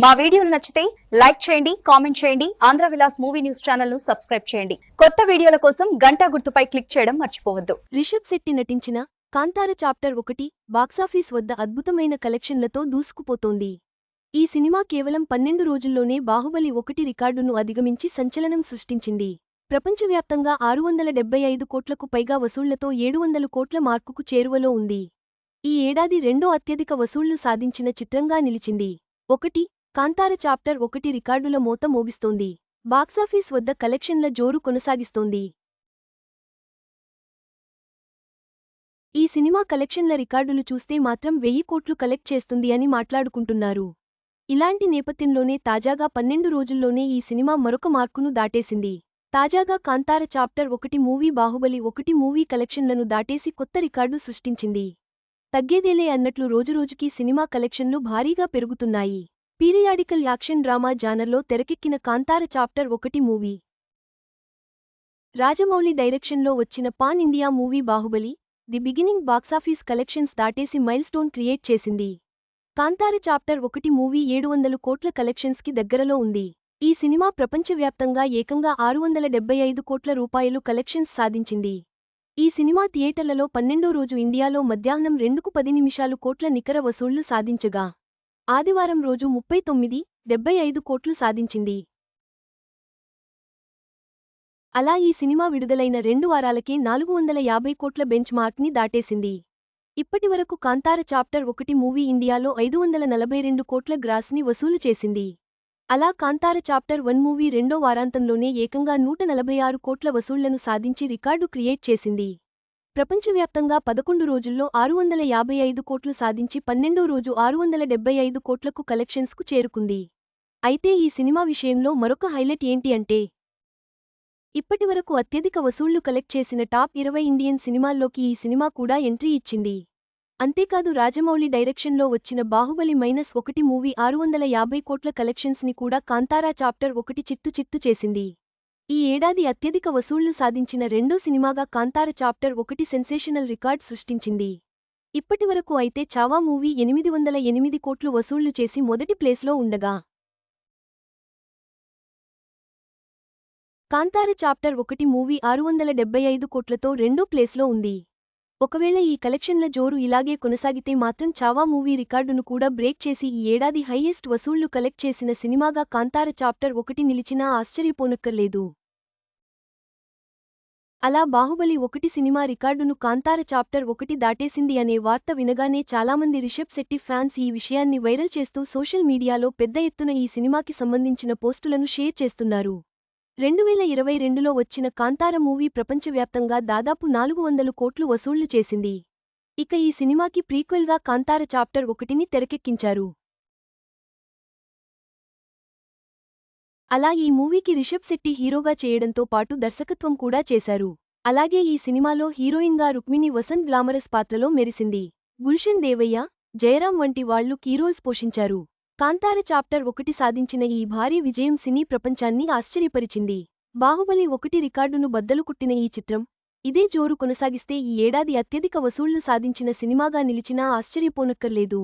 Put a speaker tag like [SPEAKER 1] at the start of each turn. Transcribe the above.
[SPEAKER 1] మా వీడియోలు నచ్చితే లైక్ చేయండి, కామెంట్ చేయండి. Andhra Vilas movie news channel ను సబ్స్క్రైబ్ చేయండి. కొత్త వీడియోల కోసం గంట గుర్తుపై క్లిక్ చేయడం మర్చిపోవద్దు.
[SPEAKER 2] రిషబ్ శెట్టి నటించిన కాంతార చాప్టర్ 1 బాక్సాఫీస్ వద్ద అద్భుతమైన కలెక్షన్లతో దూసుకుపోతోంది. ఈ సినిమా కేవలం 12 రోజుల్లోనే బాహుబలి 1 రికార్డును అధిగమించి సంచలనం సృష్టించింది. ప్రపంచవ్యాప్తంగా 675 కోట్లకు పైగా వసూళ్లతో 700 కోట్ల మార్కుకు చేరువలో ఉంది. ఈ ఏడాది రెండో అత్యధిక వసూళ్లు సాధించిన చిత్రంగా నిలిచింది. 1 కాంతార చాప్టర్ 1 రికార్డుల మోత మోగిస్తోంది. బాక్సాఫీస్ వద్ద కలెక్షన్ల జోరు కొనసాగిస్తోంది. ఈ సినిమా కలెక్షన్ల రికార్డులు చూస్తే మాత్రం 1000 కోట్లు కలెక్ట్ చేస్తుంది అని మాట్లాడుకుంటున్నారు. ఇలాంటి నేపథ్యంలోనే తాజాగా 12 రోజుల్లోనే ఈ సినిమా మరొక మార్కును దాటేసింది. తాజాగా Kantara chapter 1 movie Baahubali 1 movie కలెక్షన్లను దాటేసి కొత్త రికార్డు సృష్టించింది. తగ్గేదేలే అన్నట్లు రోజురోజుకీ సినిమా కలెక్షన్లు భారీగా పెరుగుతున్నాయి. పీరియాడికల్ యాక్షన్ డ్రామా జానర్లో తెరకెక్కిన కాంతార చాప్టర్ 1 మూవీ రాజమౌళి డైరెక్షన్లో వచ్చిన pan India movie Baahubali the beginning box office collections దాటేసి మైల్స్టోన్ క్రియేట్ చేసింది. కాంతార చాప్టర్ 1 మూవీ 700 కోట్ల కలెక్షన్స్కి దగ్గరలో ఉంది. ఈ సినిమా ప్రపంచవ్యాప్తంగా ఏకంగా 675 కోట్ల రూపాయలు కలెక్షన్స్ సాధించింది. ఈ సినిమా థియేటర్లలో 12వ రోజు ఇండియాలో మధ్యాహ్నం 2:10 కోట్ల నికర వసూళ్లు సాధించగా ఆదివారం రోజు 39.75 కోట్లు సాధించింది. అలా ఈ సినిమా విడుదలైన 2 వారాలకే 450 కోట్ల బెంచ్ మార్క్ని దాటేసింది. ఇప్పటివరకు కాంతార చాప్టర్ 1 మూవీ ఇండియాలో 542 కోట్ల గ్రాస్ని వసూలు చేసింది. అలా కాంతార చాప్టర్ 1 మూవీ రెండో వారాంతంలోనే ఏకంగా 146 కోట్ల వసూళ్లను సాధించి రికార్డు క్రియేట్ చేసింది. ప్రపంచవ్యాప్తంగా 11 రోజుల్లో 655 కోట్లు సాధించి 12వ రోజు 675 కోట్లకు కలెక్షన్స్కు చేరుకుంది. అయితే ఈ సినిమా విషయంలో మరొక హైలైట్ ఏంటి అంటే ఇప్పటివరకు అత్యధిక వసూళ్లు కలెక్ట్ చేసిన టాప్ 20 ఇండియన్ సినిమాల్లోకి ఈ సినిమా కూడా ఎంట్రీ ఇచ్చింది. అంతేకాదు రాజమౌళి డైరెక్షన్లో వచ్చిన బాహుబలి -1 మూవీ 650 కోట్ల కలెక్షన్స్ని కూడా కాంతారా చాప్టర్ 1 చిత్తు చేసింది. ఈ ఏడాది అత్యధిక వసూళ్లు సాధించిన రెండో సినిమాగా కాంతార చాప్టర్ 1 సెన్సేషనల్ రికార్డ్ సృష్టించింది. ఇప్పటివరకు అయితే చావా మూవీ 808 కోట్లు వసూళ్లు చేసి మొదటి ప్లేస్లో ఉండగా కాంతార చాప్టర్ 1 మూవీ 675 కోట్లతో రెండో ప్లేస్లో ఉంది. ఒకవేళ ఈ కలెక్షన్ల జోరు ఇలాగే కొనసాగితే మాత్రం చావా మూవీ రికార్డును కూడా బ్రేక్ చేసి ఈ ఏడాది హైయెస్ట్ వసూళ్లు కలెక్ట్ చేసిన సినిమాగా కాంతార చాప్టర్ 1 నిలిచినా ఆశ్చర్యపోనక్కర్లేదు. అలా బాహుబలి 1 సినిమా రికార్డును కాంతార చాప్టర్ 1 దాటేసింది అనే వార్త వినగానే చాలామంది రిషబ్ శెట్టి ఫ్యాన్స్ ఈ విషయాన్ని వైరల్ చేస్తూ సోషల్ మీడియాలో పెద్ద ఎత్తున ఈ సినిమాకి సంబంధించిన పోస్టులను షేర్ చేస్తున్నారు. 2022లో వచ్చిన కాంతార మూవీ ప్రపంచవ్యాప్తంగా దాదాపు 400 కోట్లు వసూళ్లు చేసింది. ఇక ఈ సినిమాకి ప్రీక్వెల్గా కాంతార చాప్టర్ 1ని తెరకెక్కించారు. అలా ఈ మూవీకి రిషబ్ శెట్టి హీరోగా చేయడంతో పాటు దర్శకత్వం కూడా చేశారు. అలాగే ఈ సినిమాలో హీరోయిన్గా రుక్మిణి వసంత్ గ్లామరస్ పాత్రలో మెరిసింది. గుల్షన్ దేవయ్య, జయరాం వంటి వాళ్లు కీరోల్స్ పోషించారు. కాంతార చాప్టర్ 1 సాధించిన ఈ భారీ విజయం సినీ ప్రపంచాన్ని ఆశ్చర్యపరిచింది. బాహుబలి 1 రికార్డును బద్దలుకుట్టిన ఈ చిత్రం ఇదే జోరు కొనసాగిస్తే ఈ ఏడాది అత్యధిక వసూళ్లు సాధించిన సినిమాగా నిలిచినా ఆశ్చర్యపోనక్కర్లేదు.